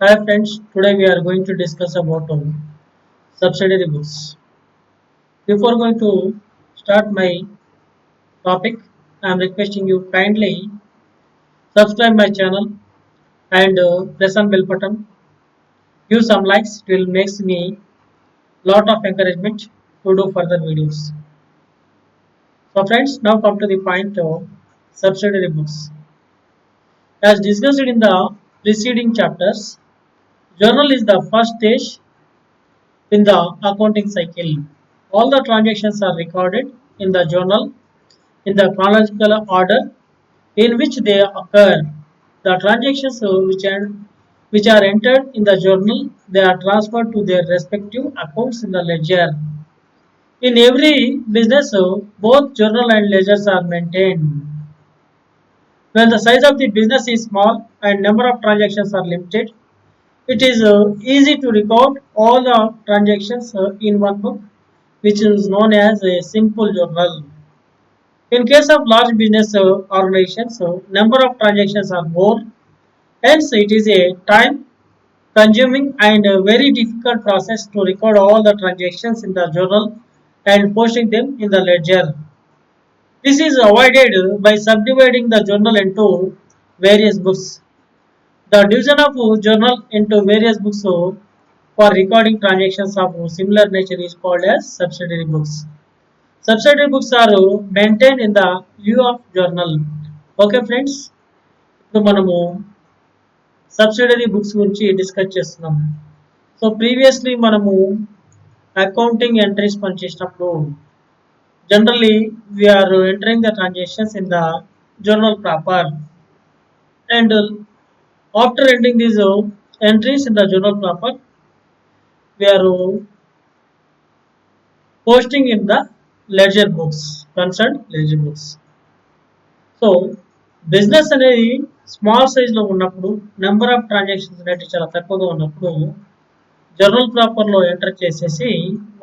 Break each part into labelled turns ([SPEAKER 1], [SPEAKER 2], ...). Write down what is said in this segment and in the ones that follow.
[SPEAKER 1] Hi friends, today we are going to discuss about subsidiary books. Before going to start my topic, I am requesting you kindly subscribe my channel and press on bell button. Give some likes, it will makes me lot of encouragement to do further videos. So friends, now come to the point of subsidiary books. As discussed in the preceding chapters, journal is the first stage in the accounting cycle. All the transactions are recorded in the journal in the chronological order in which they occur. The transactions which are entered in the journal, they are transferred to their respective accounts in the ledger. In every business, both journal and ledgers are maintained. When the size of the business is small and number of transactions are limited, it is easy to record all the transactions in one book, which is known as a simple journal. In case of large business organizations, number of transactions are more. Hence, it is a time-consuming and very difficult process to record all the transactions in the journal and posting them in the ledger. This is avoided by subdividing the journal into various books. The division of journal into various books for recording transactions of similar nature is called as subsidiary books. Subsidiary books are maintained in the view of journal. Okay friends, ఇప్పుడు మనము subsidiary books గురించి discuss చేస్తున్నాం. So previously మనము accounting entries పనిచేసినప్పుడు generally we are entering the transactions in the journal proper and after entering these entries in the journal proper, we are posting in the ledger books, concerned ledger books. So business అనేది small సైజ్లో ఉన్నప్పుడు number of transactions అనేవి చాలా తక్కువగా ఉన్నప్పుడు journal ప్రాపర్లో enter చేసేసి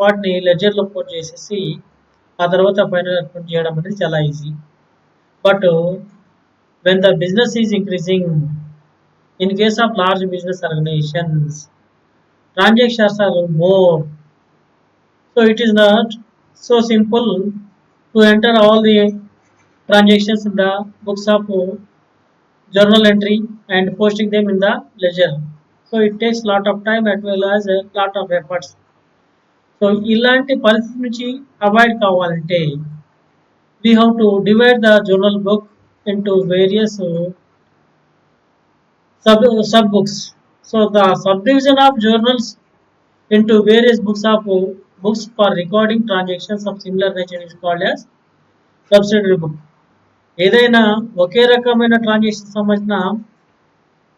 [SPEAKER 1] వాటిని లెడ్జర్లో post చేసేసి ఆ తర్వాత ఫైనల్ అకౌంట్ చేయడం అనేది చాలా easy. But when the business is increasing, in case of large business organizations, transactions are more. So it is not so simple to enter all the transactions in the books of journal entry and posting them in the ledger. So it takes lot of time as well as a lot of efforts. So ఇలాంటి పరిస్థితి నుంచి avoid కావాలంటే we have to divide the journal book into various sub books. So the subdivision of journals into various books for recording transactions of similar nature is called as subsidiary book. ఏదైనా ఒకే రకమైన transaction సంబంధించిన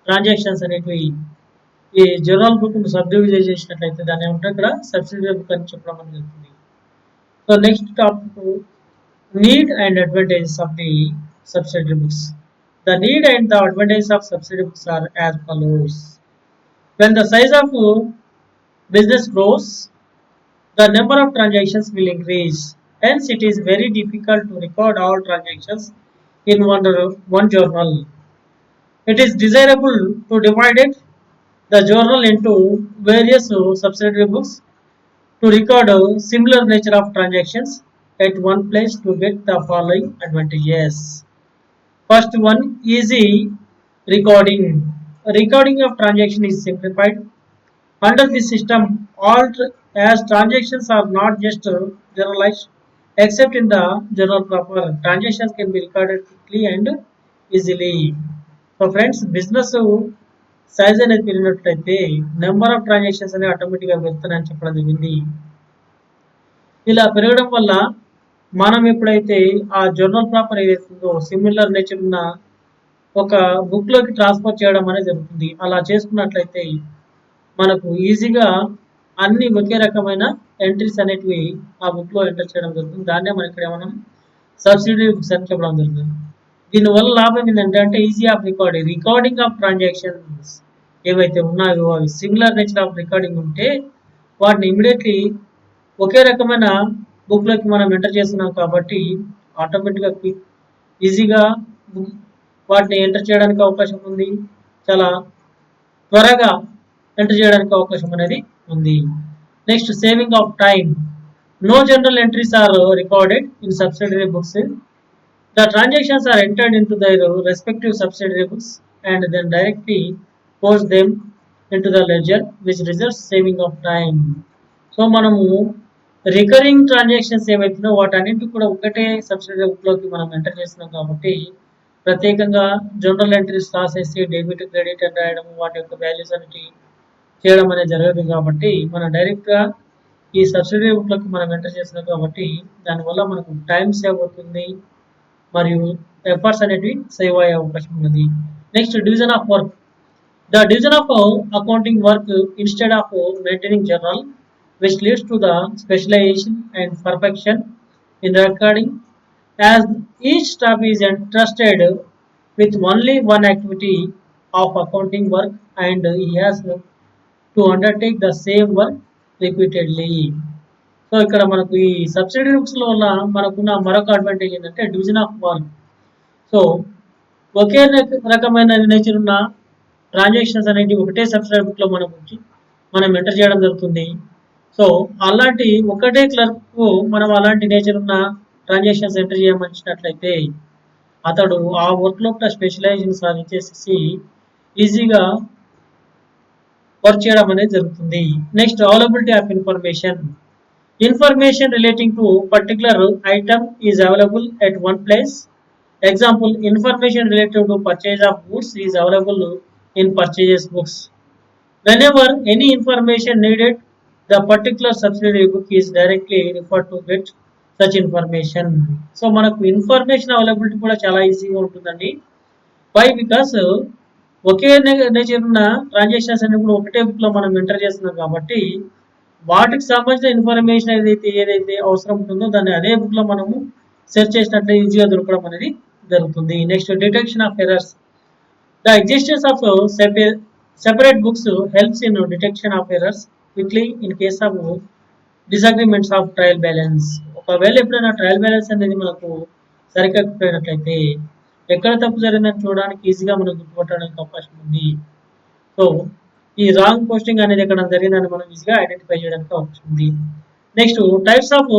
[SPEAKER 1] transactions అనేవి ఈ journal book subdivision చేసినట్లయితే దాన్ని ఏమంటారు ఇక్కడ subsidiary book అని చెప్పడం అనేది జరుగుతుంది. So next topic need and advantages of the subsidiary books. The need and the advantages of subsidiary books are as follows. When the size of business grows, the number of transactions will increase. Hence, it is very difficult to record all transactions in one journal. It is desirable to divide the journal into various subsidiary books to record a similar nature of transactions at one place to get the following advantages. First one, easy recording. Recording of transaction is simplified. Under this system, as transactions are not just generalized, except in the journal proper, transactions can be recorded quickly and easily. So friends, business size అనేది పెరిగినట్లయితే number of transactions అనేవి ఆటోమేటిక్గా పెరుగుతాయని చెప్పడం జరిగింది. ఇలా పెరగడం వల్ల మనం ఎప్పుడైతే ఆ జర్నల్ ప్రాపర్ ఏదైతుందో సిమిలర్ నేచర్ ఉన్న ఒక బుక్లోకి ట్రాన్స్ఫర్ చేయడం అనేది జరుగుతుంది. అలా చేసుకున్నట్లయితే మనకు ఈజీగా అన్ని ఒకే రకమైన ఎంట్రీస్ అనేటివి ఆ బుక్లో ఎంటర్ చేయడం జరుగుతుంది. దాన్నే మనం ఇక్కడ ఏమన్నా సబ్సిడరీ బుక్స్ అని చెప్పడం జరుగుతుంది. దీనివల్ల లాభం ఏంటంటే easy of recording of transactions ఏవైతే ఉన్నాయో అవి సిమిలర్ నేచర్ ఆఫ్ రికార్డింగ్ ఉంటే వాటిని ఇమీడియట్లీ ఒకే రకమైన బుక్లోకి మనం ఎంటర్ చేస్తున్నాం కాబట్టి ఆటోమేటిక్గా ఈజీగా వాటిని ఎంటర్ చేయడానికి అవకాశం ఉంది. చాలా త్వరగా ఎంటర్ చేయడానికి అవకాశం అనేది ఉంది. Next saving of time. No general entries are recorded in subsidiary books. The transactions are entered into their respective subsidiary books and then directly post them into the ledger, which results saving of time. So మనము recurring transactions ఏవైతున్నాయో వాటన్నింటి కూడా ఒకటే subsidiary బుక్లోకి మనం enter చేస్తున్నాం కాబట్టి ప్రత్యేకంగా general entries రాసేసి debit credit అని రాయడం వాటి యొక్క వాల్యూస్ అనేవి చేయడం అనేది జరగదు కాబట్టి మనం డైరెక్ట్గా ఈ సబ్సిడరీ బుక్లోకి మనం ఎంటర్ చేస్తున్నాం కాబట్టి దానివల్ల మనకు టైం సేవ్ అవుతుంది మరియు ఎఫర్ట్స్ అనేటివి సేవ్ అయ్యే అవకాశం ఉన్నది. Next division of work. The division of accounting work instead of maintaining journal which leads to the specialization and perfection in recording as each staff is entrusted with only one activity of accounting work and he has to undertake the same work repeatedly. So ఇక్కడ మనకు ఈ subsidiary books లో వల్ల మనకున్న మరొక advantage ఏంటంటే division of work. So ఒకే రకమైన nature ఉన్న ట్రాన్సాక్షన్స్ అనేవి ఒకటే సబ్సిడరీ బుక్ లో మనం ఎంటర్ చేయడం జరుగుతుంది. సో అలాంటి ఒకటే క్లర్క్ మనం అలాంటి నేచర్ ఉన్న ట్రాన్సాక్షన్స్ ఎంటర్ చేయమనిచ్చినట్లయితే అతడు ఆ వర్క్ లోపల స్పెషలైజేషన్ సాధించేసి ఈజీగా వర్క్ చేయడం అనేది జరుగుతుంది. Next availability of information. Information relating to particular item is available at one place. Example, information related to purchase of goods is available in purchase books. Whenever any information needed, the particular subsidiary book is directly referred to get such information. So మనకు information availability కూడా చాలా ఈజీగా ఉంటుందండి. Why because okay nature ఉన్న transactions అన్ని కూడా ఒకటే book లో మనం ఎంటర్ చేస్తున్నాం కాబట్టి వాటికి సంబంధించిన ఇన్ఫర్మేషన్ ఏదైతే అవసరం ఉంటుందో దాన్ని అదే బుక్ లో మనము సెర్చ్ చేసినట్లయితే ఈజీగా దొరకడం అనేది జరుగుతుంది. Next detection of errors. The existence of separate books helps in detection of errors quickly in case of disagreements of trial balance. ఒకవేళ ఎప్పుడైనా ట్రయల్ బ్యాలెన్స్ అనేది మనకు సరికపోయినట్లయితే ఎక్కడ తప్పు జరిగిందని చూడడానికి ఈజీగా మనం గుర్తుపట్టడానికి అవకాశం ఉంది. సో ఈ రాంగ్ పోస్టింగ్ అనేది ఎక్కడ జరిగిందని మనం ఈజీగా ఐడెంటిఫై చేయడానికి అవకాశం ఉంది. Next types of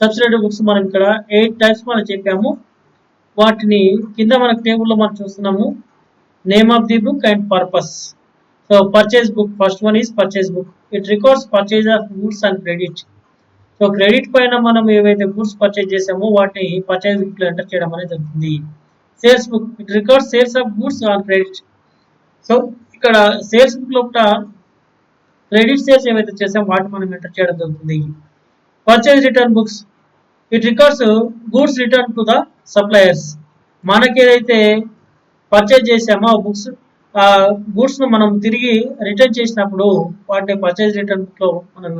[SPEAKER 1] subsidiary books మనం ఇక్కడ 8 టైప్స్ మనం చెప్పాము. వాటిని కింద మనకు టేబుల్లో మనం చూస్తున్నాము. Name of the book and purpose. So purchase book, first one is purchase book. It records purchase of goods and credit. So credit పైన మనం ఏవైతే గూడ్స్ పర్చేజ్ చేసామో వాటిని పర్చేజ్ బుక్ లో ఎంటర్ చేయడం అనేది జరుగుతుంది. Sales book, it records sales of goods on credit. So ఇక్కడ సేల్స్ బుక్ లోపల క్రెడిట్ సేల్స్ ఏవైతే చేసామో వాటిని మనం ఎంటర్ చేయడం జరుగుతుంది. Purchase return books, it records goods return to the suppliers. మనకి ఏదైతే పర్చేజ్ చేసామో ఆ గూడ్స్ ను మనం తిరిగి రిటర్న్ చేసినప్పుడు వాటిని పర్చేజ్ రిటర్న్ బుక్ లో మనం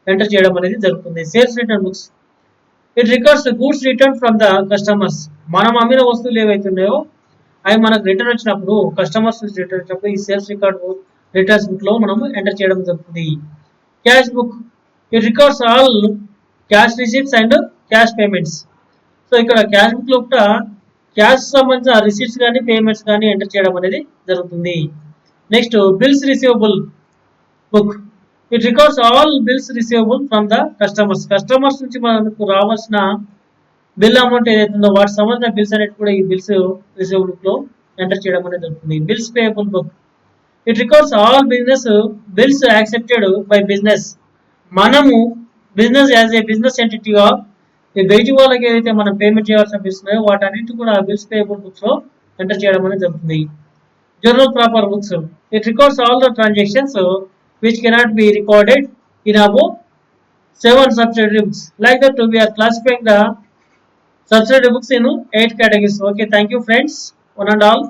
[SPEAKER 1] ఎంటర్ చేయడం అనేది జరుగుతుంది. Sales return books, it records goods return from the customers. మనం అమ్మిన వస్తువులు ఏవైతే ఉన్నాయో అవి మనకు రిటర్న్ వచ్చినప్పుడు కస్టమర్స్ రిటర్న్ వచ్చినప్పుడు ఈ సేల్స్ రికార్డ్ రిటర్న్స్ బుక్ లో మనం ఎంటర్ చేయడం జరుగుతుంది. Cash book, it records all cash receipts and cash payments. So ఇక్కడ క్యాష్ బుక్ లోపల క్యాష్ సంబంధించిన రిసీట్స్ కానీ పేమెంట్స్ కానీ ఎంటర్ చేయడం అనేది జరుగుతుంది. Next bills receivable book, it records all bills receivable from the customers. Customers నుంచి మనకు రావాల్సిన బిల్ అమౌంట్ ఏదైతుందో వాటికి సంబంధించిన బిల్స్ అనేది కూడా ఈ బిల్స్ రిసీవబుల్ బుక్ లో ఎంటర్ చేయడం అనేది జరుగుతుంది. Bills payable book, it records all business bills accepted by business. మనము బిజినెస్ యాజ్ ఏ బిజినెస్ ఎంటిటీగా ఈ బయటి వాళ్ళకి ఏదైతే మనం పేమెంట్ చేయాల్సిన బిల్స్ ఉన్నాయో వాటన్నిటి కూడా బిల్స్ పేయబుల్ బుక్స్ లో ఎంటర్ చేయడం అనేది జరుగుతుంది. General proper books, it records all the transactions which cannot be recorded in above 7 subsidiary books. Like that, we are classifying the subsidiary books in 8 categories. Okay, thank you friends, one and all.